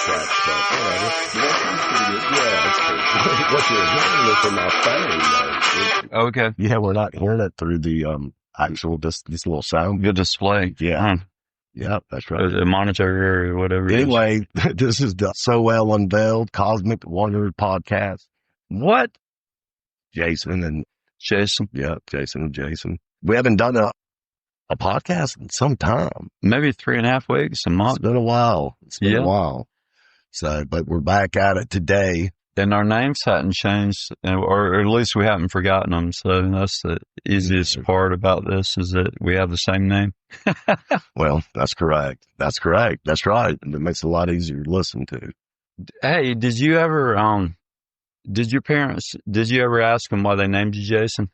that stuff. Whatever. Yeah, it's cool. What you're hearing is in our phone, though. Okay. Yeah, we're not hearing it through the actual this little sound. Good display. Yeah. Yeah, that's right. A monitor or whatever. Anyway, this is the So Well Unveiled Cosmic Wonder podcast. What? Jason and Jason. Yeah, Jason and Jason. We haven't done a podcast in some time. Maybe 3.5 weeks, a month. It's been a while. A while. So, but we're back at it today. And our names hadn't changed, or at least we haven't forgotten them. So that's the easiest part about this, is that we have the same name. Well, that's correct. That's correct. That's right. And it makes it a lot easier to listen to. Hey, did you ever ask them why they named you Jason?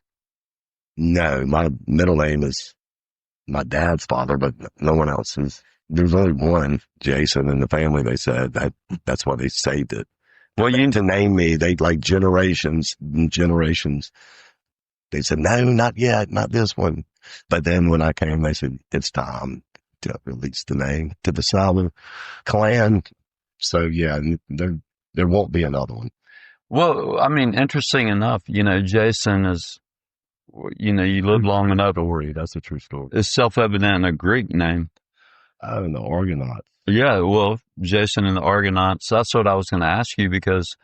No, my middle name is my dad's father, but no one else's. There's only one Jason in the family. They said that's why they saved it. Well, you need to name me. They like generations and generations. They said, no, not yet, not this one. But then when I came, they said, it's time to release the name to the Salva clan. So yeah, there won't be another one. Well, I mean, interesting enough, Jason is, you live long enough. Story. That's a true story. It's self-evident, a Greek name. Oh, and the Argonauts. Yeah, well, Jason and the Argonauts. That's what I was going to ask you, because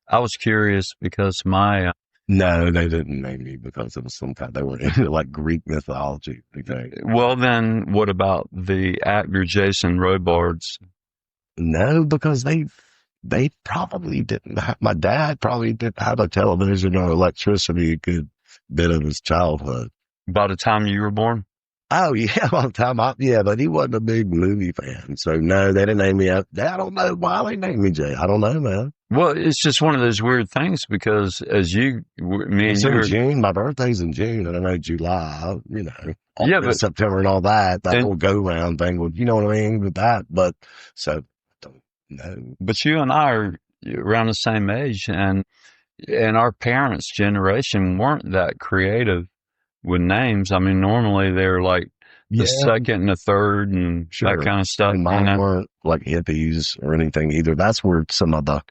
I was curious, because No, they didn't name me because of some kind. They were into like Greek mythology. Well, then what about the actor Jason Robards? No, because they probably didn't have, my dad probably didn't have a television or electricity a good bit of his childhood. By the time you were born? Oh, yeah, by the time but he wasn't a big movie fan. So, no, they didn't name me up. I don't know why they named me Jay. I don't know, man. Well, it's just one of those weird things, because as me and you in June, my birthday's in June, and I know July, but September and all that whole go-round thing, you know what I mean, with that. But, so, I don't know. But you and I are around the same age, and our parents' generation weren't that creative with names. I mean, normally they're like the second and the third and that kind of stuff. And mine weren't like hippies or anything either. That's where some of the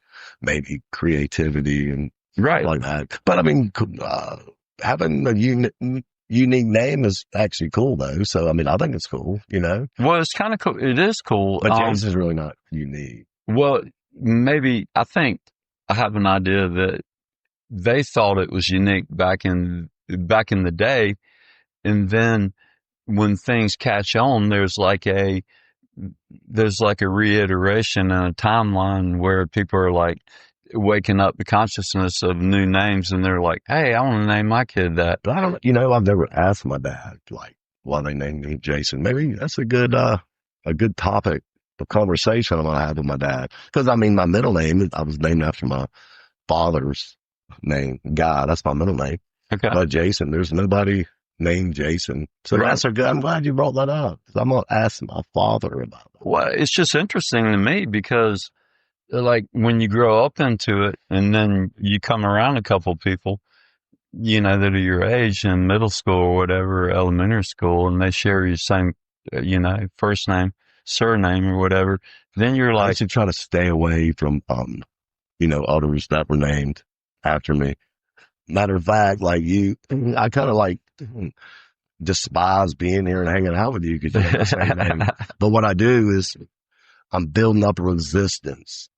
maybe creativity and like that. But I mean, having a unique name is actually cool though. So, I mean, I think it's cool, Well, it's kind of cool. It is cool. But James is really not unique. Well, maybe, I think I have an idea that they thought it was unique back in the day. And then when things catch on, there's like a reiteration and a timeline where people are like waking up the consciousness of new names, and they're like, hey, I want to name my kid that. But I don't, I've never asked my dad like why they named me Jason. Maybe that's a good topic of conversation I'm going to have with my dad. Cause I mean, my middle name, I was named after my father's name, Guy. That's my middle name. Okay. But Jason, there's nobody named Jason. So that's a good, I'm glad you brought that up. I'm going to ask my father about that. Well, it's just interesting to me, because like when you grow up into it and then you come around a couple people, that are your age in middle school or whatever, elementary school, and they share your same, first name, surname or whatever. Then you're like, I should try to stay away from, others that were named after me. Matter of fact, like you, I kind of like despise being here and hanging out with you because you have the same name. But what I do is I'm building up a resistance,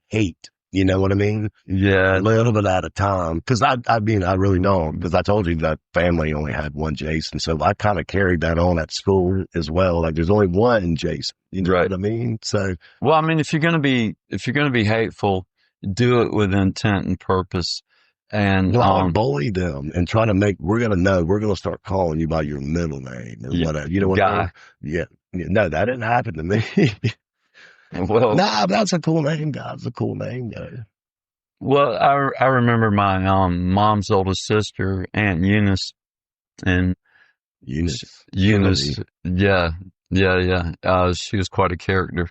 hate. You know what I mean? Yeah. A little bit at a time. Cause I really don't, because I told you that family only had one Jason. So I kind of carried that on at school as well. Like there's only one Jason. You know what I mean? So, well, I mean, if you're going to be hateful, do it with intent and purpose. And I'll bully them and try to we're going to start calling you by your middle name or whatever. You know what I mean? Yeah. No, that didn't happen to me. Well, that's a cool name, guys. It's a cool name, guys. Well, I remember my mom's oldest sister, Aunt Eunice, and Eunice. Yeah. She was quite a character,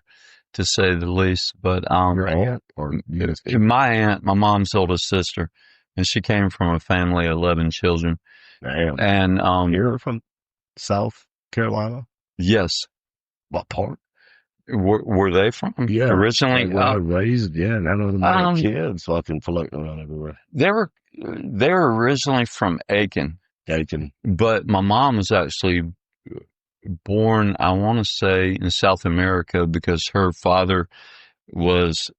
to say the least. But your aunt or Eunice? My aunt, my mom's oldest sister, and she came from a family of 11 children. Damn. And you're from South Carolina? Yes. What part? Were they from Yeah. originally? Like where I raised, yeah, none of them had Um, kids fucking floating around everywhere. they were originally from Aiken, Taking but my mom was actually born, I want to say, in South America because her father was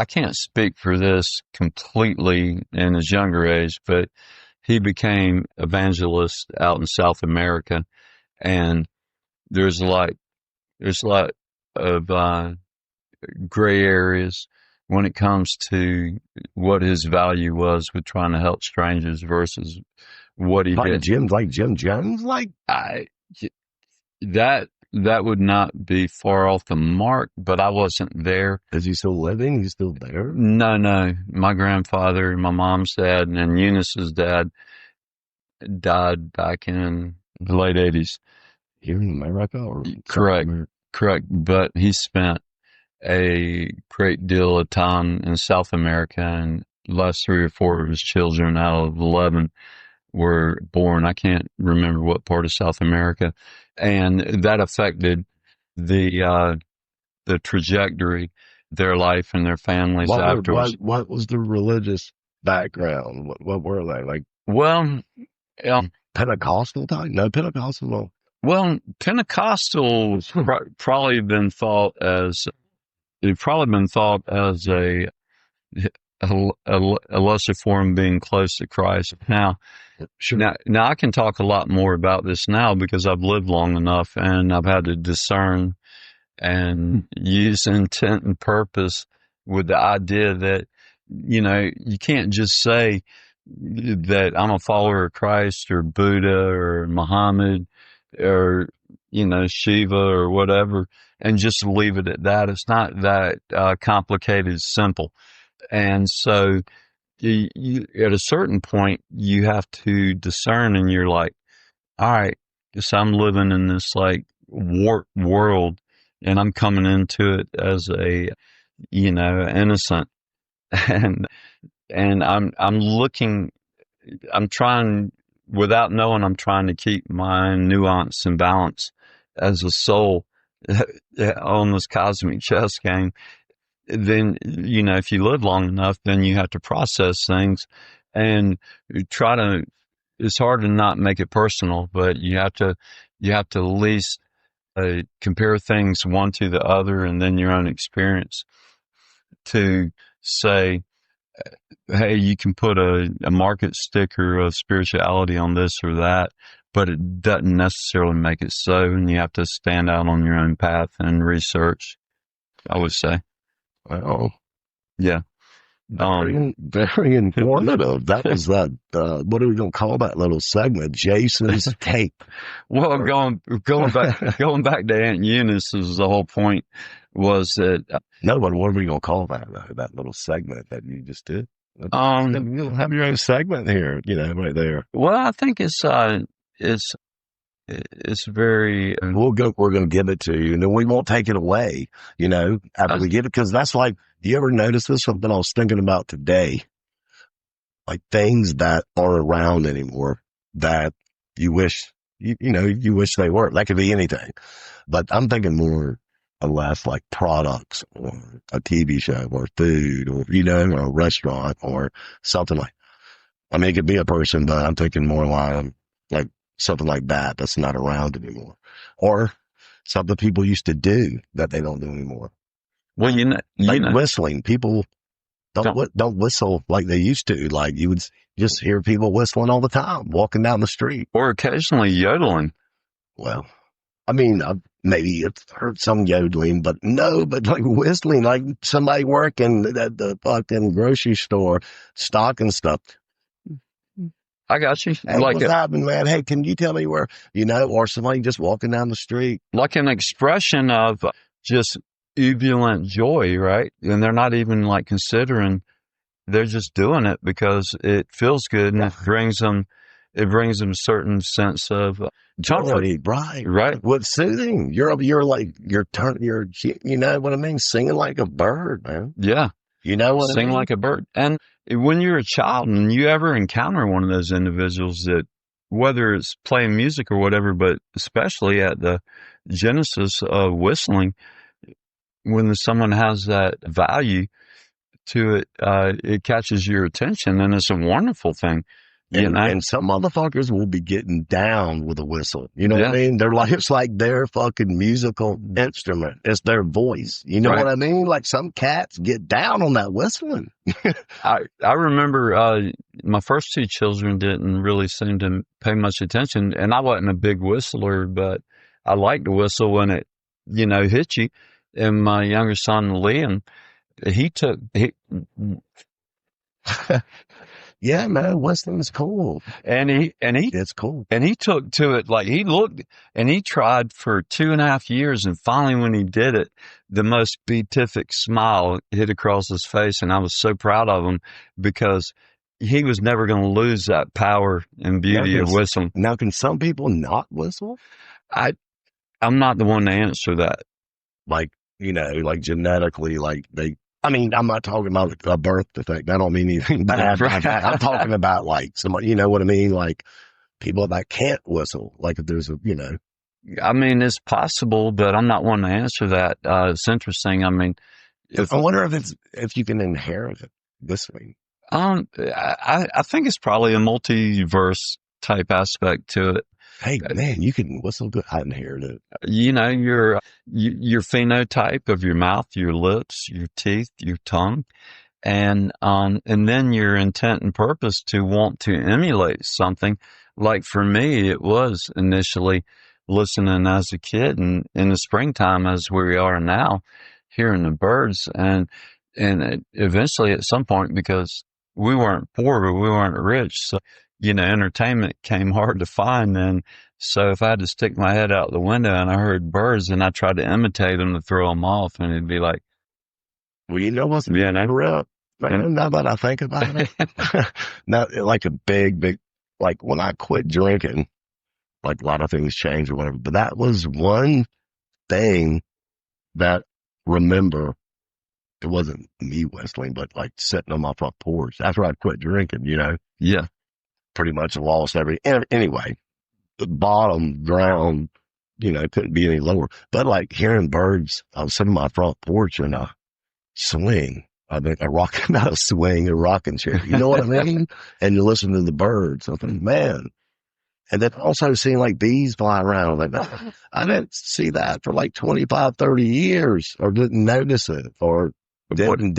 I can't speak for this completely in his younger age, but he became evangelist out in South America, and there's a lot of gray areas when it comes to what his value was with trying to help strangers versus what he did. Like Jim Jones, like I that would not be far off the mark, but I wasn't there. is he still living? He's still there? No. My grandfather, my mom's dad, and Eunice's dad died back in the late 80s. Here in America or Correct. Correct. But he spent a great deal of time in South America, and the last 3 or 4 of his children out of 11 were born. I can't remember what part of South America. And that affected the trajectory, their life and their families afterwards. What was the religious background? What were they? Like Well, Pentecostal type? No, Pentecostal. Pentecostal probably been thought as a lesser form being close to Christ. Now, Sure. now I can talk a lot more about this now because I've lived long enough and I've had to discern and use intent and purpose with the idea that, you can't just say that I'm a follower of Christ or Buddha or Muhammad or, Shiva or whatever and just leave it at that. It's not that complicated, it's simple. And so at a certain point, you have to discern and you're like, all right, so I'm living in this like warped world and I'm coming into it as a, innocent and, I'm trying without knowing, I'm trying to keep my nuance and balance as a soul on this cosmic chess game. Then, if you live long enough, then you have to process things and it's hard to not make it personal, but you have to at least compare things one to the other and then your own experience to say, hey, you can put a market sticker of spirituality on this or that, but it doesn't necessarily make it so. And you have to stand out on your own path and research, I would say. Well, yeah. Very informative. That was that. What are we going to call that little segment? Jason's take. Well, going back to Aunt Eunice, is the whole point was that. No, but what are we going to call that? That little segment that you just did. You'll have your own segment here. Right there. Well, I think it's very. We're going to give it to you, and then we won't take it away. After we give it, because that's like. Do you ever notice this? Something I was thinking about today, like things that aren't around anymore that you wish you wish they were. That could be anything, but I'm thinking more or less like products or a TV show or food or or a restaurant or something like. I mean, it could be a person, but I'm thinking more like something like that that's not around anymore, or something people used to do that they don't do anymore. Well, whistling. People don't whistle like they used to. Like you would just hear people whistling all the time, walking down the street, or occasionally yodeling. Well, I mean, maybe I've heard some yodeling, but like whistling, like somebody working at the fucking grocery store, stocking stuff. I got you. Hey, what's happening, man? Hey, can you tell me where, or somebody just walking down the street? Like an expression of just ebullient joy, right? And they're not even like considering, they're just doing it because it feels good and it brings them a certain sense of comfort. Right. What's soothing? You're you know what I mean? Singing like a bird, man. Yeah. You know what Sing I mean? like a bird. And when you're a child and you ever encounter one of those individuals that, whether it's playing music or whatever, but especially at the genesis of whistling. When someone has that value to it, it catches your attention, and it's a wonderful thing. And some motherfuckers will be getting down with a whistle. You know what I mean? They're like, it's like their fucking musical instrument. It's their voice. You know what I mean? Like some cats get down on that whistling. I remember, my first two children didn't really seem to pay much attention, and I wasn't a big whistler, but I liked to whistle when it, hit you. And my younger son, Liam, he yeah, man, whistling is cool. It's cool. And he took to it, like he looked and he tried for 2.5 years. And finally, when he did it, the most beatific smile hit across his face. And I was so proud of him because he was never going to lose that power and beauty of whistling. Now, can some people not whistle? I'm not the one to answer that. Like, like genetically, like I'm not talking about a birth defect. I don't mean anything bad. I'm talking about like somebody, you know what I mean? Like people that can't whistle. Like if there's I mean, it's possible, but I'm not one to answer that. It's interesting. I mean, I wonder if you can inherit it whistling. I think it's probably a multiverse type aspect to it. Hey man, you can whistle good. I inherited it. Your phenotype of your mouth, your lips, your teeth, your tongue, and then your intent and purpose to want to emulate something. Like for me, it was initially listening as a kid, and in the springtime, as we are now, hearing the birds, and eventually at some point, because we weren't poor, but we weren't rich, so entertainment came hard to find then. So if I had to stick my head out the window and I heard birds and I tried to imitate them to throw them off, and it'd be like, well, you know what's real, man, now that I think about it, not like a big, like when I quit drinking, like a lot of things changed or whatever, but that was one thing that remember, it wasn't me whistling, but like sitting on my front porch after I quit drinking, yeah. Pretty much lost anyway, the bottom ground, couldn't be any lower. But like hearing birds, I was sitting on my front porch in a swing. I think a rocking chair. You know what I mean? And you listen to the birds. I think, man. And then also seeing like bees fly around. Like, I didn't see that for like 25, 30 years or didn't notice it or didn't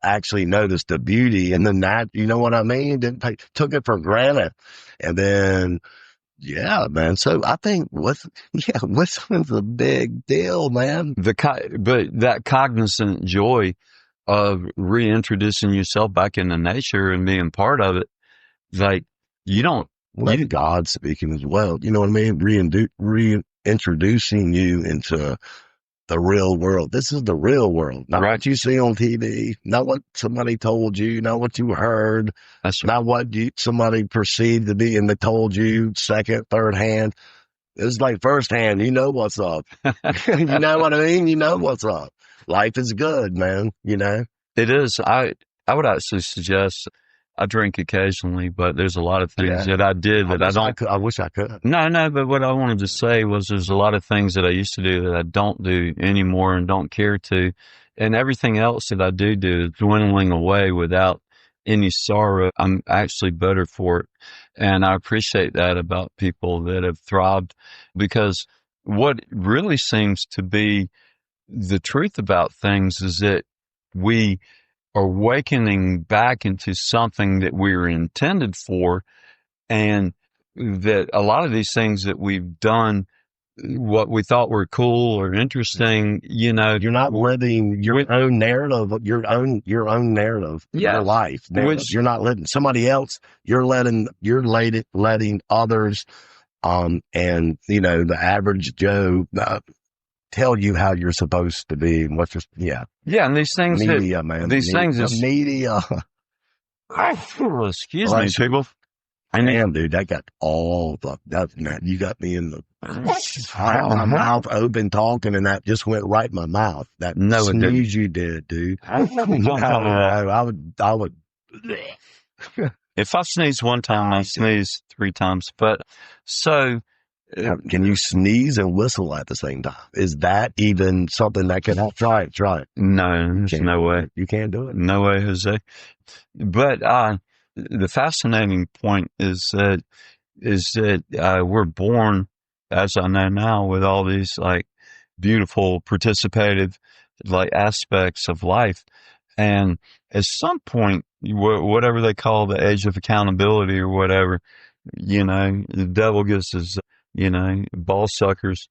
actually notice the beauty and then that, you know what I mean? Took it for granted. And then, yeah, man. So I think whistling's a big deal, man. But that cognizant joy of reintroducing yourself back into nature and being part of it, like you don't. Let God speaking as well. You know what I mean? Reintroducing you into the real world. This is the real world. Not what you see on TV, not what somebody told you, not what you heard, not what somebody perceived to be and they told you second, third hand. It's like first hand. You know what's up. You know what I mean? You know what's up. Life is good, man. It is. I would actually suggest, I drink occasionally, but there's a lot of things that I did that I don't. I wish I could. No, but what I wanted to say was there's a lot of things that I used to do that I don't do anymore and don't care to. And everything else that I do is dwindling away without any sorrow. I'm actually better for it. And I appreciate that about people that have thrived, because what really seems to be the truth about things is that we are awakening back into something that we were intended for, and that a lot of these things that we've done, what we thought were cool or interesting, you're not living your own narrative, your own narrative, your life narrative. You're not living somebody else. You're letting others, and the average Joe, tell you how you're supposed to be and and these things media, man. Media. Excuse me, people. Damn, dude, that got all that. You got me in my mouth open talking, and that just went right in my mouth. That sneeze you did, dude. I would. If I sneeze one time, I sneeze 3 times. But so Can you sneeze and whistle at the same time? Is that even something that can happen? Try it. Try it. No, there's no way. You can't do it. No way, Jose. But the fascinating point is that we're born, as I know now, with all these like beautiful participative like aspects of life, and at some point, whatever they call the age of accountability or whatever, the devil gets his ball suckers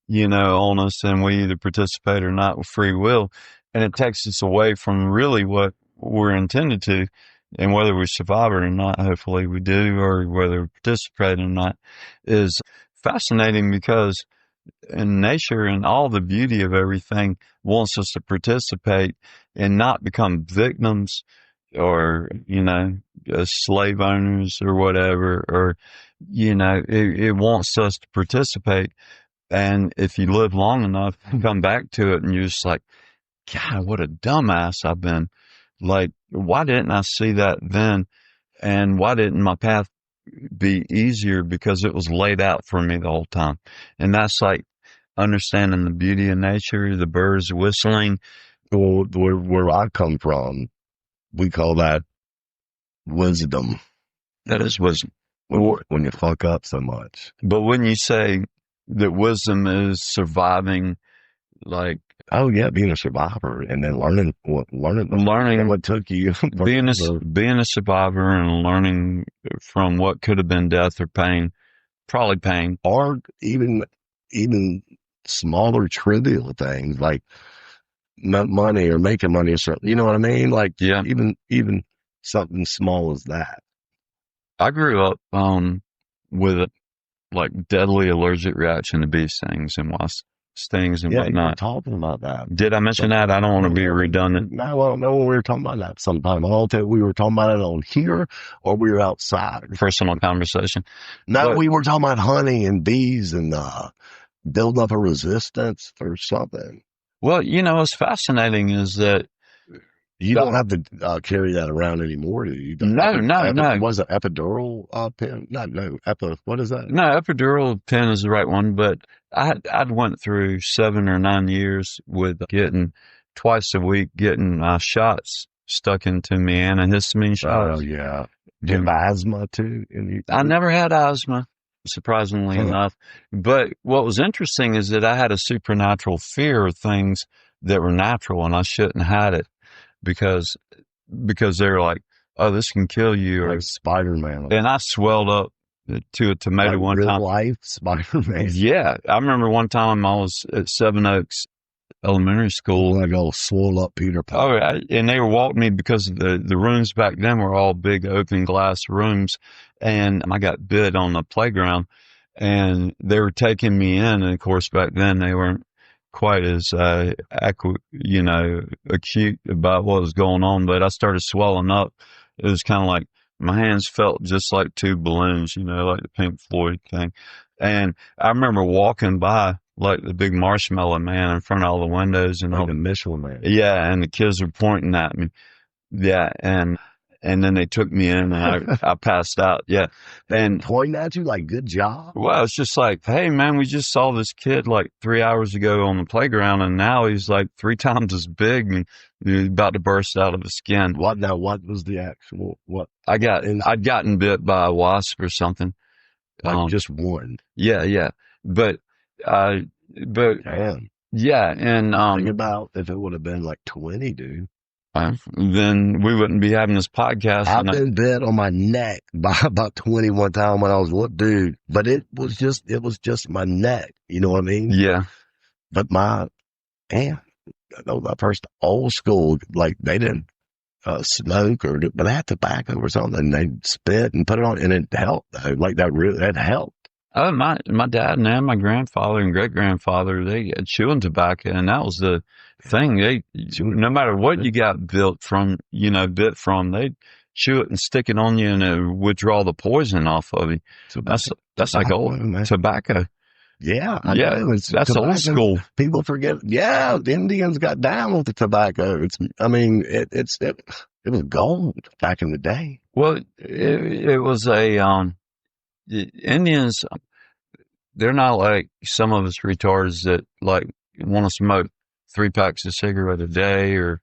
on us, and we either participate or not with free will, and it takes us away from really what we're intended to. And whether we survive it or not, hopefully we do, or whether we participate or not, is fascinating, because in nature and all the beauty of everything wants us to participate and not become victims or, slave owners or whatever, or, it wants us to participate. And if you live long enough, you come back to it and you're just like, God, what a dumbass I've been. Like, why didn't I see that then? And why didn't my path be easier? Because it was laid out for me the whole time. And that's like understanding the beauty of nature, the birds whistling. Well, where I come from, we call that wisdom. That is wisdom. When you fuck up so much. But when you say that wisdom is surviving, like, oh yeah, being a survivor and then learning what took you, being a survivor and learning from what could have been death or pain, probably pain, or even smaller trivial things like money or making money or something. You know what I mean? Like, yeah, even something small as that. I grew up with a like deadly allergic reaction to bee stings and wasp stings and whatnot. You were talking about that. Did I mention that? I don't want to be redundant. No, I don't know when we were talking about that sometime. I don't think we were talking about it on here or we were outside. Personal conversation. No, we were talking about honey and bees and building up a resistance or something. Well, what's fascinating is that you don't have to carry that around anymore, do you? No. Was it epidural pen? What is that? No, epidural pen is the right one, but I'd went through 7 or 9 years with getting twice a week, getting shots stuck into me, antihistamine shots. Oh, yeah. Do you have asthma too? I never had asthma, surprisingly enough. But what was interesting is that I had a supernatural fear of things that were natural, and I shouldn't have had it. Because they're like, oh, this can kill you, or like Spider-Man. And I swelled up to a tomato like one real time. Life Spider-Man. Yeah, I remember one time I was at Seven Oaks Elementary School. Like old swole up Peter Pan. Oh, and they were walking me because the rooms back then were all big open glass rooms, and I got bit on the playground, and they were taking me in, and of course back then they weren't quite as acute about what was going on, but I started swelling up. It was kind of like my hands felt just like two balloons, like the Pink Floyd thing. And I remember walking by like the big marshmallow man in front of all the windows and like the Michelin Man. Yeah, and the kids were pointing at me. Yeah, and then they took me in and I passed out. Yeah. And pointing at you like, good job. Well, it's just like, hey man, we just saw this kid like 3 hours ago on the playground and now he's like 3 times as big and he's about to burst out of his skin. What was the actual, what? I'd gotten bit by a wasp or something. Like just one. Yeah. But damn. Yeah. And, think about if it would have been like 20, dude. Then we wouldn't be having this podcast. I've been bit on my neck by about 21 times when I was little, dude. But it was just my neck. You know what I mean? Yeah. But that first old school, like they didn't smoke but they had tobacco or something. They spit and put it on, and it helped though. Like that helped. Oh, my dad and my grandfather and great grandfather, they had chewing tobacco, and that was the thing. No matter what you got bit from, they'd chew it and stick it on you, and it would withdraw the poison off of you. So that's like old tobacco. Yeah, that's tobacco. Old school. People forget. Yeah, the Indians got down with the tobacco. It was gold back in the day. Well, it was the Indians, they're not like some of us retards that like want to smoke 3 packs of cigarette a day or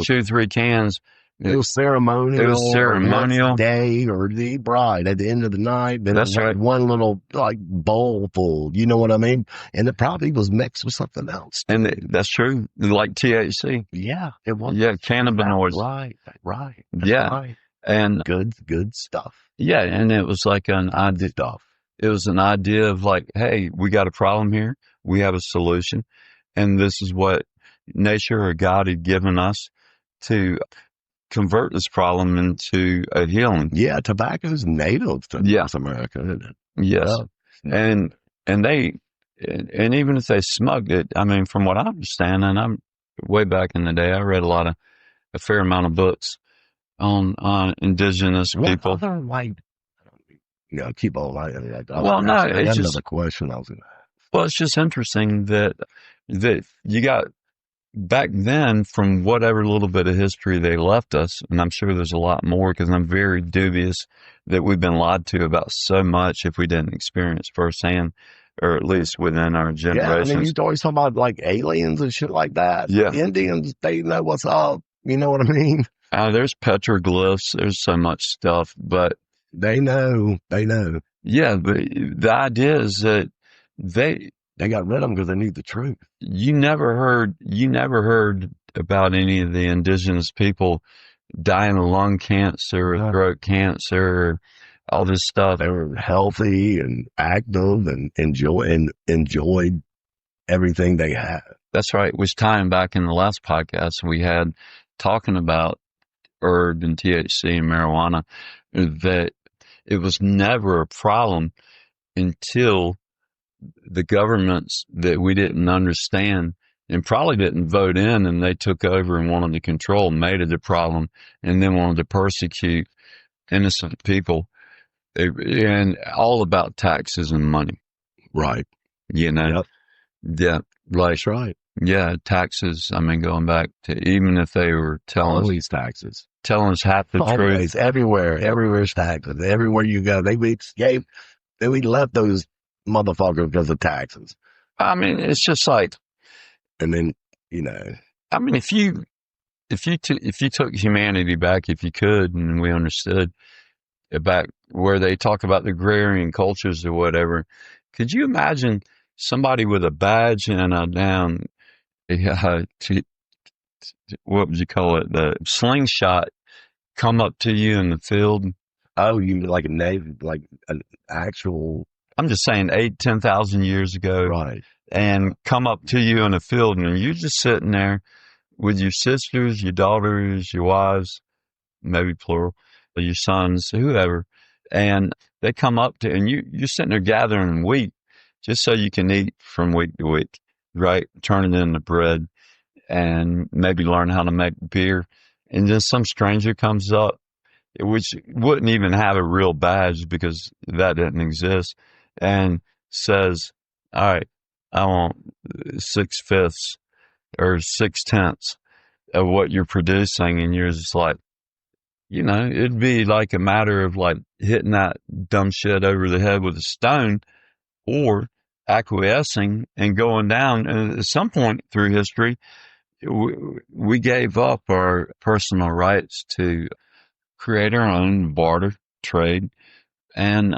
chew 3 cans. It was ceremonial. It was ceremonial. Or once a day or the bride at the end of the night. Then That's right. One little like bowl full. You know what I mean? And it probably was mixed with something else. And that's true. Like THC. Yeah, it was. Yeah, cannabinoids. Right. Yeah. Right. And good stuff. Yeah, and it was like an idea. It was an idea of like, hey, we got a problem here. We have a solution. And this is what nature or God had given us to convert this problem into a healing. Yeah, tobacco's native to North America, isn't it? Yes. Yeah. And even if they smoked it, I mean, from what I understand, and I'm way back in the day, I read a fair amount of books on indigenous people. Other like, keep on writing like that. Well, no, it's just another question I was going to ask. Well, it's just interesting that you got back then from whatever little bit of history they left us, and I'm sure there's a lot more because I'm very dubious that we've been lied to about so much if we didn't experience firsthand, or at least within our generations. Yeah, I mean, you always talk about like aliens and shit like that. Yeah. The Indians, they know what's up. You know what I mean? There's petroglyphs. There's so much stuff, but they know. Yeah, but the idea is that they got rid of them because they need the truth. You never heard about any of the indigenous people dying of lung cancer or throat cancer or all this stuff. They were healthy and active and enjoyed everything they had. That's right. Which time back in the last podcast we had talking about herb and THC and marijuana, that it was never a problem until the governments that we didn't understand and probably didn't vote in, and they took over and wanted to control, made it a problem, and then wanted to persecute innocent people, and all about taxes and money. Right. You know? Yep. Yeah. Like, that's right. Yeah, taxes. I mean, going back to even if they were telling us taxes, telling us half the truth. Everywhere's taxes. Everywhere you go, they left those motherfuckers because of taxes. I mean, it's just like, and then I mean, if you took humanity back, if you could, and we understood about where they talk about the agrarian cultures or whatever, could you imagine somebody with a badge and a down, what would you call it, the slingshot, come up to you in the field? Oh, you mean like an actual? I'm just saying 10,000 years ago. Right. And come up to you in a field and you're just sitting there with your sisters, your daughters, your wives, maybe plural, your sons, whoever. And they come up to, and you're sitting there gathering wheat just so you can eat from week to week, right? Turn it into bread and maybe learn how to make beer. And then some stranger comes up, which wouldn't even have a real badge because that didn't exist, and says, all right, I want 6/5 or 6/10 of what you're producing. And you're just like, it'd be like a matter of like hitting that dumb shit over the head with a stone or acquiescing and going down. And at some point through history, we gave up our personal rights to create our own barter trade. And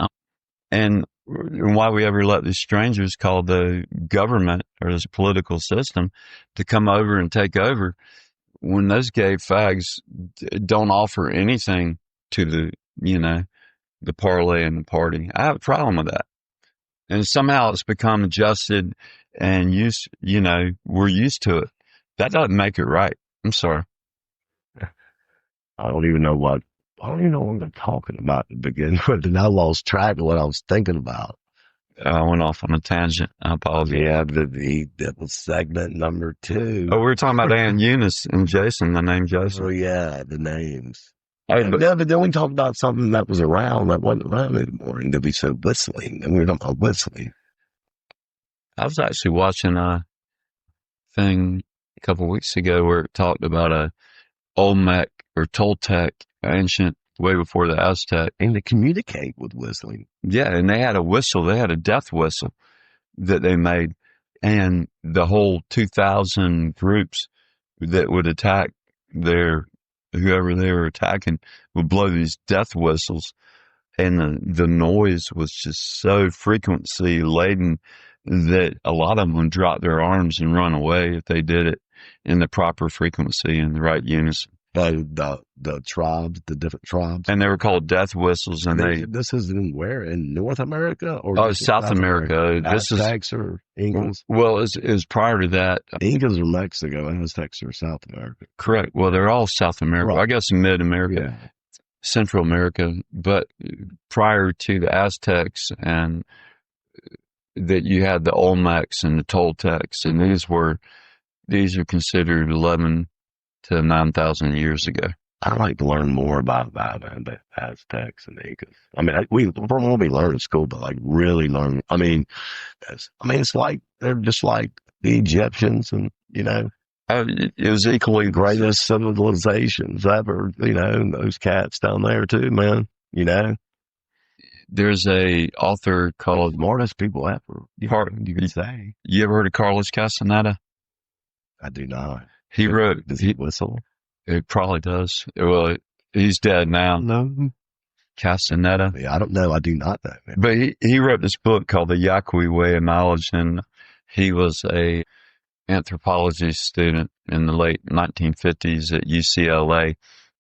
why we ever let these strangers called the government or this political system to come over and take over when those gay fags don't offer anything to the parlay and the party. I have a problem with that. And somehow it's become adjusted and we're used to it. That doesn't make it right. I'm sorry. I don't even know what I'm talking about to begin with, and I lost track of what I was thinking about. I went off on a tangent. I apologize. Yeah, that was segment number 2. Oh, we were talking about Aunt Eunice and Jason, the name Jason. Oh, yeah, the names. But then we talked about something that was around that wasn't around anymore, and then we said whistling, and we were talking about whistling. I was actually watching a thing a couple of weeks ago where it talked about a Olmec or Toltec, ancient, way before the Aztec. And they communicate with whistling. Yeah, and they had a whistle. They had a death whistle. that they made, and the whole 2,000 groups that would attack whoever they were attacking would blow these death whistles, and the noise was just so frequency laden that a lot of them would drop their arms and run away if they did it in the proper frequency and the right unison. The tribes, the different tribes. And they were called death whistles. And this is in where? In North America? Or South America. This Aztecs or Incas? Well, it was prior to that. Incas are Mexico, Aztecs are South America. Correct. Well, they're all South America. Right. I guess Mid-America, yeah. Central America. But prior to the Aztecs, and that you had the Olmecs and the Toltecs, and these are considered 11 to 9,000 years ago. I'd like to learn more about the Aztecs and the Incas. I mean, we learn in school, but like really learn. I mean, it's like they're just like the Egyptians, and it was equally greatest civilizations ever. And those cats down there too, man. There's a author called smartest people ever. You could say. You ever heard of Carlos Castaneda? I do not. He wrote. Does he whistle? It probably does. Well, he's dead now. No. Castaneda. Yeah, I don't know. I do not know. Man. But he wrote this book called The Yaqui Way of Knowledge, and he was a anthropology student in the late 1950s at UCLA,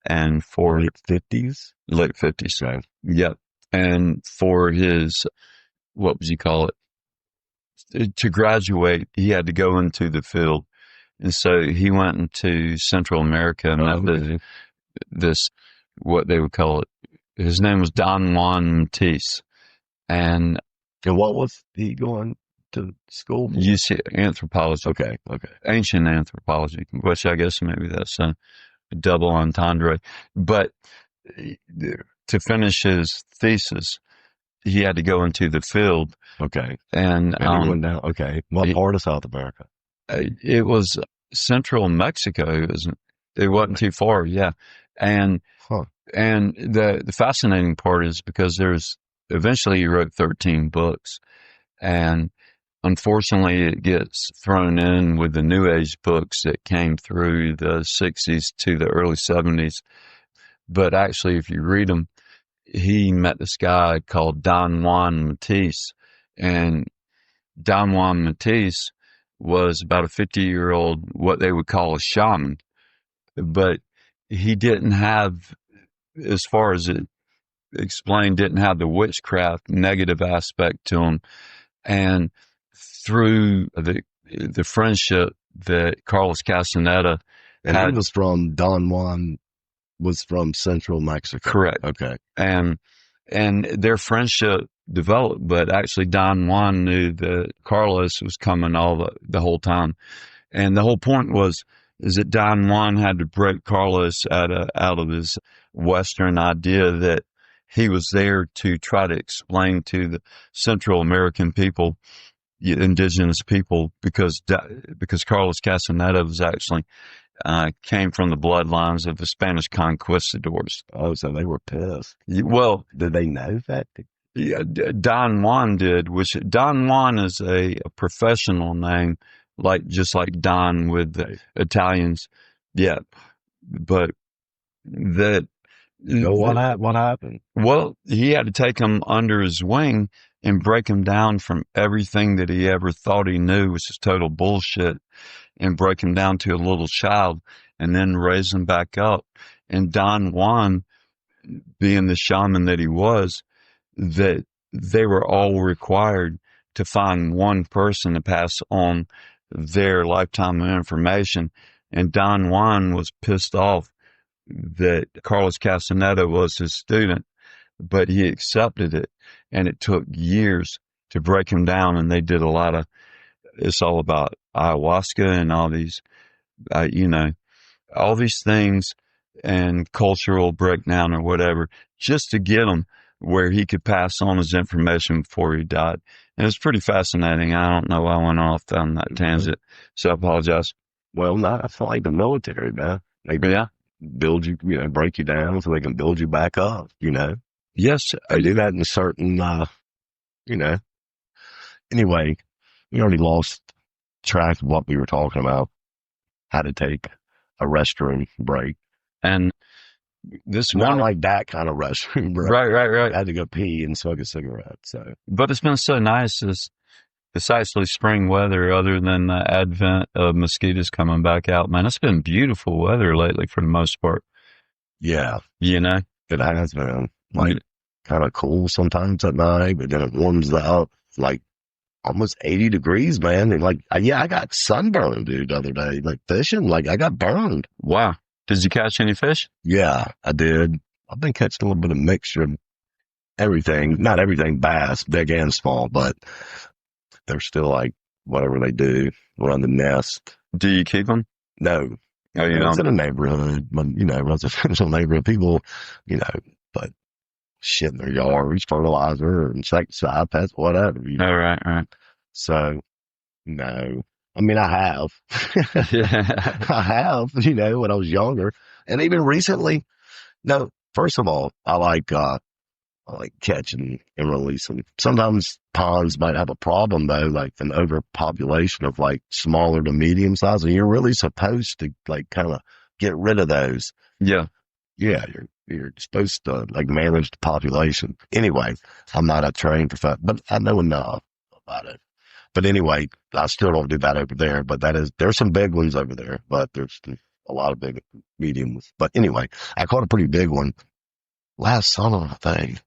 and for late 50s. Okay. Yep. And for his, what would you call it? To graduate, he had to go into the field. And so he went into Central America and met this, what they would call it. His name was Don Juan Matisse. And what was he going to school for? UC anthropology. Okay. Ancient anthropology, which I guess maybe that's a double entendre. But to finish his thesis, he had to go into the field. Okay. And he went down. Okay. What part of South America? It was central Mexico. It wasn't too far. Yeah. And the fascinating part is because eventually he wrote 13 books, and unfortunately it gets thrown in with the New Age books that came through the 60s to the early 70s. But actually, if you read them, he met this guy called Don Juan Matisse, and Don Juan Matisse was about a 50-year-old, what they would call a shaman, but he didn't have, as far as it explained, didn't have the witchcraft negative aspect to him. And through the friendship that Carlos Castaneda had, he was from Don Juan was from Central Mexico. Correct. Okay. And their friendship developed, but actually Don Juan knew that Carlos was coming the whole time. And the whole point is that Don Juan had to break Carlos out of his Western idea that he was there to try to explain to the Central American people, indigenous people, because Carlos Castaneda was actually came from the bloodlines of the Spanish conquistadors. Oh, so they were pissed. Well, did they know that? Yeah, Don Juan did, which Don Juan is a professional name, just like Don with the Italians. Yeah. But that. So what happened? Well, he had to take him under his wing and break him down from everything that he ever thought he knew, which is total bullshit, and break him down to a little child and then raise him back up. And Don Juan, being the shaman that he was, that they were all required to find one person to pass on their lifetime of information. And Don Juan was pissed off that Carlos Castaneda was his student, but he accepted it. And it took years to break him down. And they did it's all about ayahuasca and all these, all these things and cultural breakdown or whatever, just to get him where he could pass on his information before he died. And it's pretty fascinating. I don't know why I went off on that tangent, so I apologize. Well, I feel like the military, man. They build you, break you down so they can build you back up, Yes. They do that in certain, Anyway, we already lost track of what we were talking about. How to take a restroom break. And this Not one, like that kind of restroom break. right. I had to go pee and smoke a cigarette. So, But it's been so nice. It's actually spring weather other than the advent of mosquitoes coming back out. Man, it's been beautiful weather lately for the most part. yeah, You know? it has been like kind of cool sometimes at night, but then it warms out like almost 80 degrees, man. And like, yeah, I got sunburned, dude, the other day, like fishing. Like I got burned. Wow. Did you catch any fish? Yeah, I did. I've been catching a little bit of mixture of everything. Not everything bass, big and small, but they're still like whatever they do, run the nest. Do you keep them? No. Oh, you It's don't? in a neighborhood, but, residential neighborhood. People, but shit in their yards, fertilizer, insecticide, pets, whatever. Oh, right. So, no. I mean, I have. Yeah. I have, when I was younger. And even recently, no, first of all, I like catching and releasing. Sometimes ponds might have a problem though, like an overpopulation of like smaller to medium size, and you're really supposed to like kind of get rid of those. Yeah. Yeah, you're supposed to like manage the population. Anyway, I'm not a trained professional, but I know enough about it. But anyway, I still don't do that over there. But there's some big ones over there, but there's a lot of big medium ones. But anyway, I caught a pretty big one last summer, I think.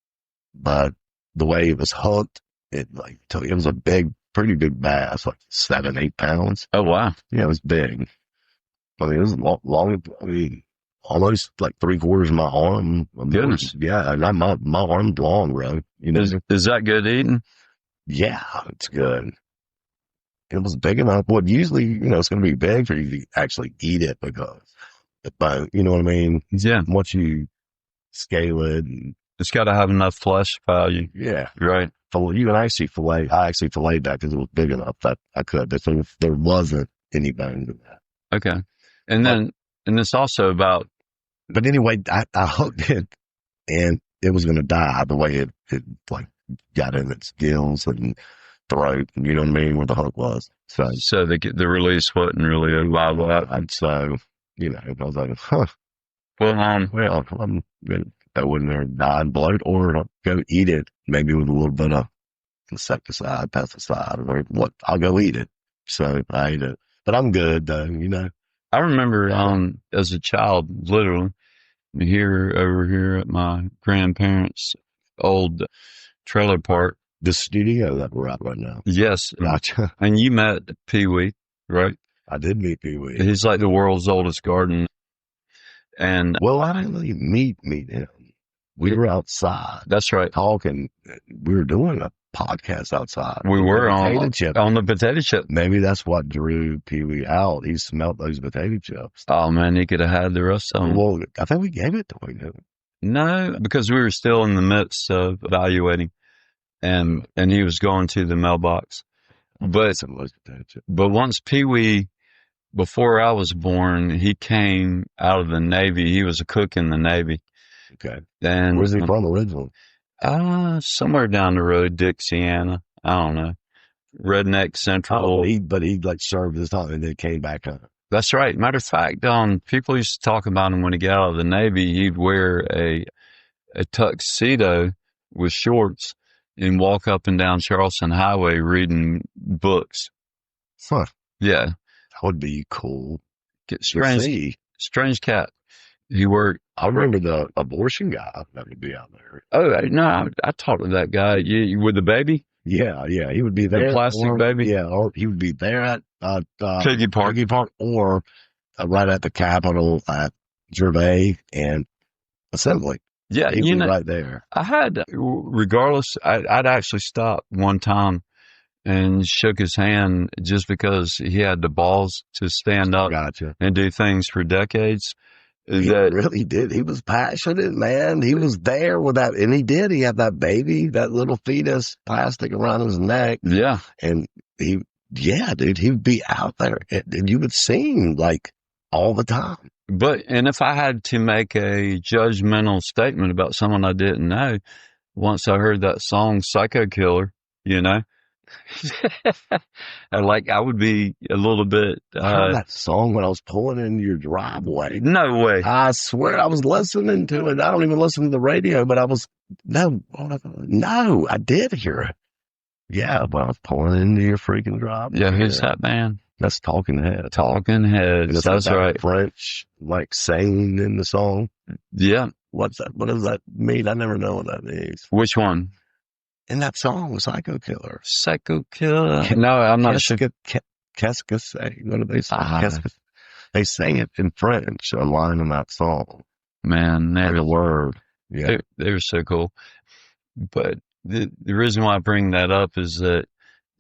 But the way it was hooked, it was a pretty big bass, like 7-8 pounds. Oh, wow. Yeah, it was big. I mean, it was long. I mean, almost like 3/4 of my arm. Goodness. Yeah, and my arm's long, bro. Is that good eating? Yeah, it's good. It was big enough. Well, usually, it's going to be big for you to actually eat it because the bone, you know what I mean? Yeah. Once you scale it and It's got to have enough flesh value. yeah. Right. You can actually fillet. I actually filleted that because it was big enough that I could. But there wasn't any bones in that. Okay. And it's also about. But anyway, I hooked it and it was going to die the way it like got in its gills and throat. You know what I mean? Where the hook was. So The release wasn't really allowed that. And so, I was like, huh. Well, I'm going to throw it in there and die and bloat or go eat it, maybe with a little bit of insecticide, pesticide, or what. I'll go eat it. So I ate it. But I'm good though, I remember as a child, literally, over here at my grandparents' old trailer park. The studio that we're at right now. Yes. Gotcha. And you met Pee-wee, right? I did meet Pee-wee. He's like the world's oldest garden. And well, I didn't really meet him. We were outside. That's right. Talking. We were doing a podcast outside. We were on the potato chip. Maybe that's what drew Pee-wee out. He smelled those potato chips. Oh man, he could have had the rest of them. Well, I think we gave it to him. No, because we were still in the midst of evaluating, and he was going to the mailbox. But once Pee-wee, before I was born, he came out of the Navy. He was a cook in the Navy. Okay. And where's he from originally? Somewhere down the road, Dixiana. I don't know. Redneck Central. But he like served his time and then came back up. That's right. Matter of fact, people used to talk about him when he got out of the Navy. He'd wear a tuxedo with shorts and walk up and down Charleston Highway reading books. Huh. Yeah. That would be cool. Strange cat. He worked. I remember the abortion guy that would be out there. Oh, no, I talked to that guy. You with the baby? Yeah. He would be there. The plastic baby? Yeah, or he would be there at Piggy Park. Or right at the Capitol at Gervais and Assembly. Yeah, he'd be right there. I had, regardless, I'd actually stopped one time and shook his hand just because he had the balls to stand up and do things for decades. He really did. He was passionate, man. He was there with that, and he did. He had that baby, that little fetus, plastic around his neck. Yeah. And dude, he would be out there, and you would see him like all the time. And if I had to make a judgmental statement about someone I didn't know, once I heard that song, Psycho Killer, Like I would be a little bit, I heard that song when I was pulling into your driveway. no way. I swear I was listening to it. I don't even listen to the radio, but I was, no, I did hear it. Yeah, when I was pulling into your freaking driveway. Yeah, who's that band? That's Talking Heads. Talking Heads. That's that right. French, like saying in the song. Yeah. What's that? What does that mean? I never know what that means. Which one? In that song, Psycho Killer. Psycho Killer? No, I'm not sure. Qu'est-ce que c'est? What do they say? They say it in French, a line in that song. Man, like a word. Yeah. They were so cool. But the reason why I bring that up is that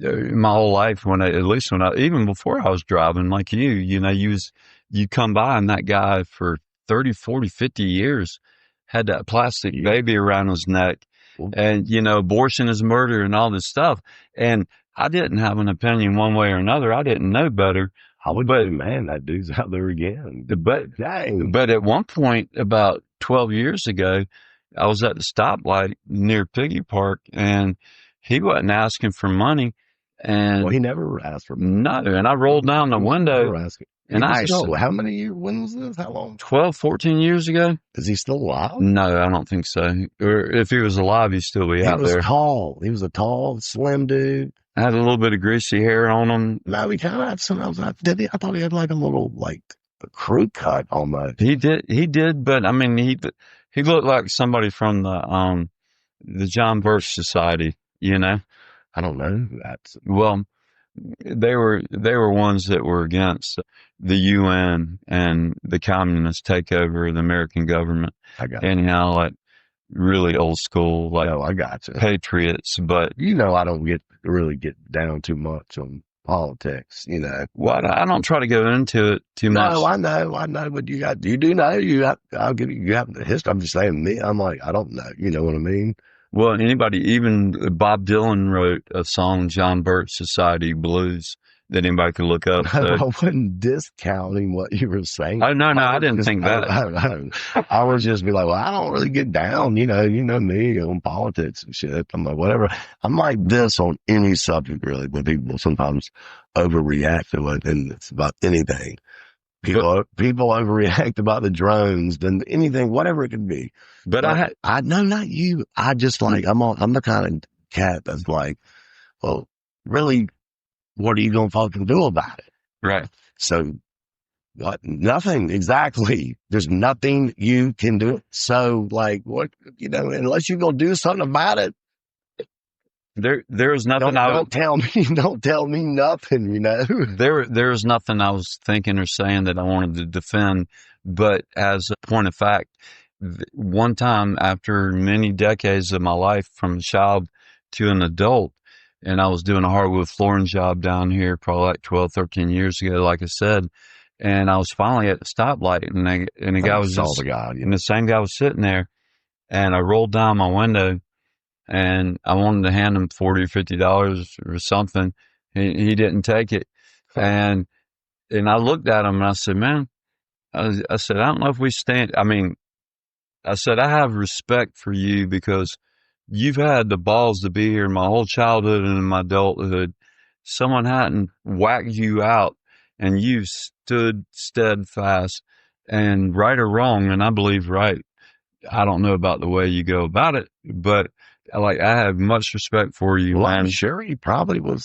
my whole life, even before I was driving, like you know, you come by and that guy for 30, 40, 50 years had that plastic baby around his neck. And, you know, abortion is murder and all this stuff. And I didn't have an opinion one way or another. I didn't know better. Man, that dude's out there again. But at one point, about 12 years ago, I was at the stoplight near Piggy Park, and he wasn't asking for money. And well, he never asked for money. No, and I rolled down the window. And how many years? When was this? How long? 12, 14 years ago. Is he still alive? No, I don't think so. Or if he was alive, he'd still be out there. He was tall. He was a tall, slim dude. Had a little bit of greasy hair on him. No, he kind of had some. I thought he had like a little, like a crew cut almost. He did, but I mean, he looked like somebody from the John Birch Society. You know, I don't know. Well, they were ones that were against the UN and the communist takeover of the American government. I got anyhow, like really old school, like I got you. Patriots. But you know, I don't really get down too much on politics. You know, well, I don't try to go into it too much. No, I know, but you do know. I'll give you have the history. I'm just saying, I'm like, I don't know. You know what I mean? Well, even Bob Dylan wrote a song, John Birch Society Blues, that anybody could look up. So. I wasn't discounting what you were saying. Oh, no, I didn't think that. I would just be like, well, I don't really get down, you know me on politics and shit. I'm like, whatever. I'm like this on any subject, really, when people sometimes overreact to it, and it's about anything. People overreact about the drones, then anything, whatever it could be. But I know, not you. I just like, I'm the kind of cat that's like, well, really, what are you going to fucking do about it? Right. So, nothing, exactly. There's nothing you can do. So, like, what, unless you're going to do something about it. There was nothing. Don't tell me nothing, There was nothing I was thinking or saying that I wanted to defend. But as a point of fact, one time after many decades of my life from a child to an adult, and I was doing a hardwood flooring job down here probably like 12, 13 years ago, like I said, and I was finally at the stoplight, and the guy was just, and the same guy was sitting there, and I rolled down my window, and I wanted to hand him $40 or $50 or something. He didn't take it, and I looked at him and I said, "Man," I said, "I don't know if we stand." I mean, I said, "I have respect for you because you've had the balls to be here my whole childhood and in my adulthood. Someone hadn't whacked you out, and you've stood steadfast, and right or wrong, and I believe right. I don't know about the way you go about it, but." Like, I have much respect for you, well, man. I'm sure he's probably been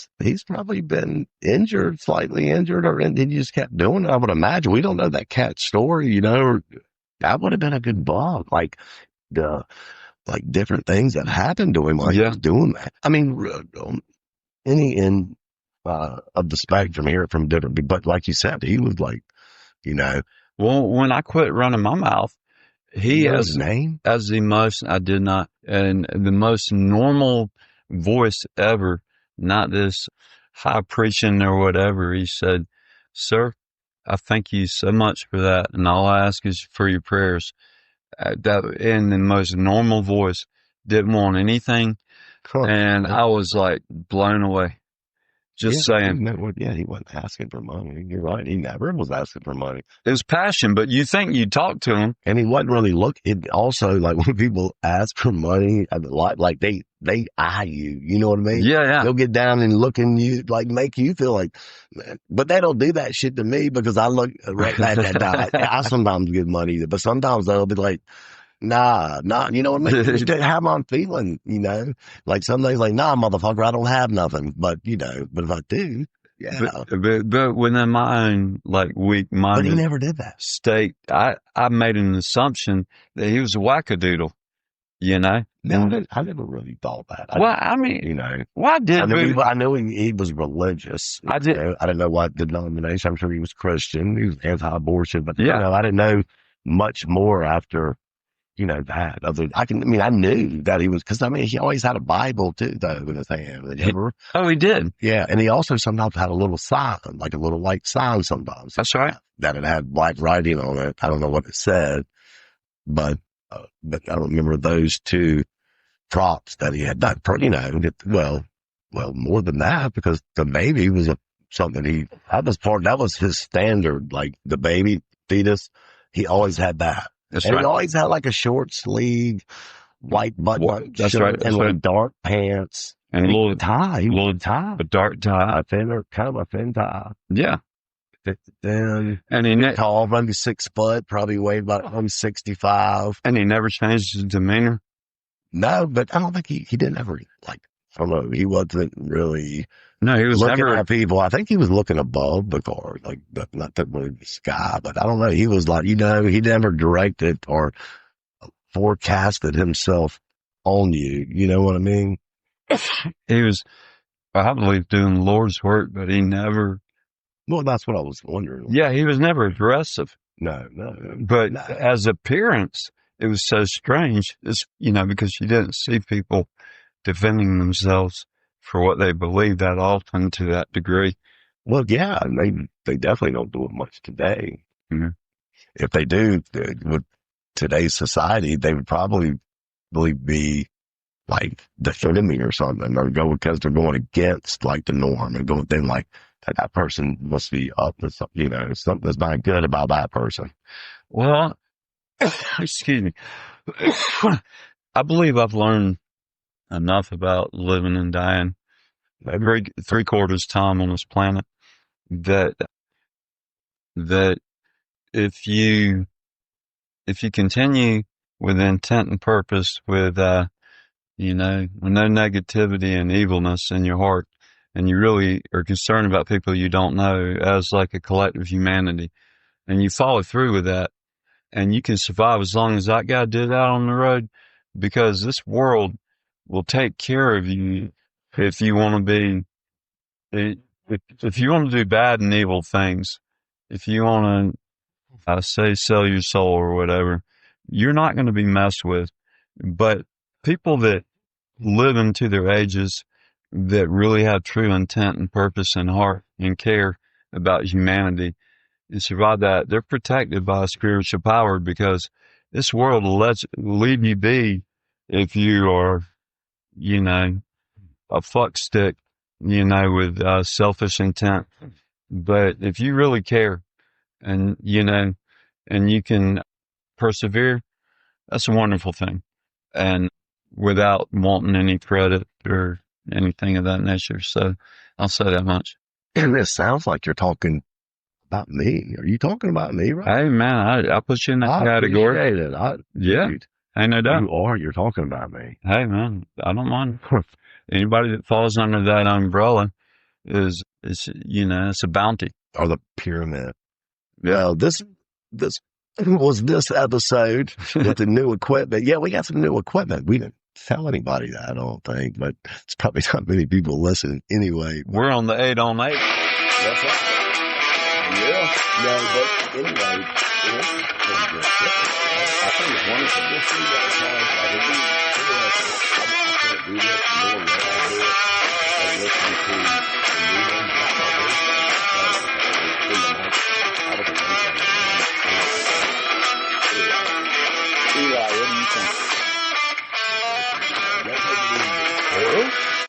slightly injured, and he just kept doing it. I would imagine. We don't know that cat's story, that would have been a good bug. Like different things that happened to him while he was doing that. I mean, any end of the spectrum here from different, but like you said, he was like, Well, when I quit running my mouth, he has his name as the most, I did not, and the most normal voice ever, not this high preaching or whatever. He said, "Sir, I thank you so much for that, and all I ask is for your prayers." That in the most normal voice, didn't want anything, and I was like blown away. Just saying. He wasn't asking for money. You're right. He never was asking for money. It was passion, but you think you talk to him. And he wasn't really looking. Also, like when people ask for money, like they eye you. You know what I mean? Yeah. They'll get down and look in you, like make you feel like, man. But they don't do that shit to me because I look right at that guy. I sometimes give money, but sometimes they'll be like, nah, you know what I mean? Just how I'm feeling, you know? Like some days like, nah, motherfucker, I don't have nothing. But, you know, but if I do, yeah. But within my own, like, weak-minded. But he never did that. State, I made an assumption that he was a wackadoodle, you know? No, I never really thought that. I mean, you know, why did I knew he was religious. I didn't know what denomination. I'm sure he was Christian. He was anti-abortion, but you know, I didn't know much more after, you know, that. I knew that he was, because he always had a Bible too, though, in his hand. Oh, he did? Yeah, and he also sometimes had a little sign, like a little white sign sometimes. That's right. That it had black writing on it. I don't know what it said, but I don't remember those two props that he had. Not, you know, well, more than that, because the baby was that was his standard, like the baby fetus. He always had that. That's and right. He always had like a short sleeve, white button shirt, and like dark pants. And a little tie. A dark tie. kind of a thin tie. Yeah. Then, and he tall, maybe 6 foot, probably weighed about 165. And he never changed his demeanor? No, but I don't think he didn't ever, like, I don't know, he wasn't really. No, he was looking never at people. I think he was looking above the car, like, not the sky, but I don't know. He was like, you know, he never directed or forecasted himself on you. You know what I mean? He was, I believe, doing the Lord's work, but he never. Well, that's what I was wondering. Yeah, he was never aggressive. No. But as appearance, it was so strange, you know, because you didn't see people defending themselves for what they believe that often to that degree. Well, yeah, they definitely don't do it much today. Mm-hmm. If they do, with today's society, they would probably be like defending or something, or go because they're going against like the norm and going then like that person must be up to something, you know, something that's not good about that person. Well, excuse me. I believe I've learned enough about living and dying, three quarters time on this planet, that if you continue with intent and purpose, with you know, with no negativity and evilness in your heart, and you really are concerned about people you don't know as like a collective humanity, and you follow through with that, and you can survive as long as that guy did out on the road, because this world will take care of you if you want to be, if you want to do bad and evil things, if you want to, say, sell your soul or whatever, you're not going to be messed with. But people that live into their ages, that really have true intent and purpose and heart and care about humanity and survive that, they're protected by a spiritual power, because this world will leave you be if you are, you know, a fuck stick, you know, with selfish intent. But if you really care and, you know, and you can persevere, that's a wonderful thing. And without wanting any credit or anything of that nature. So I'll say that much. And it sounds like you're talking about me. Are you talking about me, right? Hey, man, I put you in that category. I appreciate it. Yeah. Dude, ain't no doubt. You're talking about me. Hey, man, I don't mind. Anybody that falls under that umbrella is, you know, it's a bounty. Or the pyramid. Yeah, this was this episode with the new equipment. Yeah, we got some new equipment. We didn't tell anybody that, I don't think, but it's probably not many people listening anyway. We're on the 8 on 8. That's right. Yeah. No, but anyway, I think it's wonderful. Just see that sounds like it. I can't do this more than I do it. I listen to the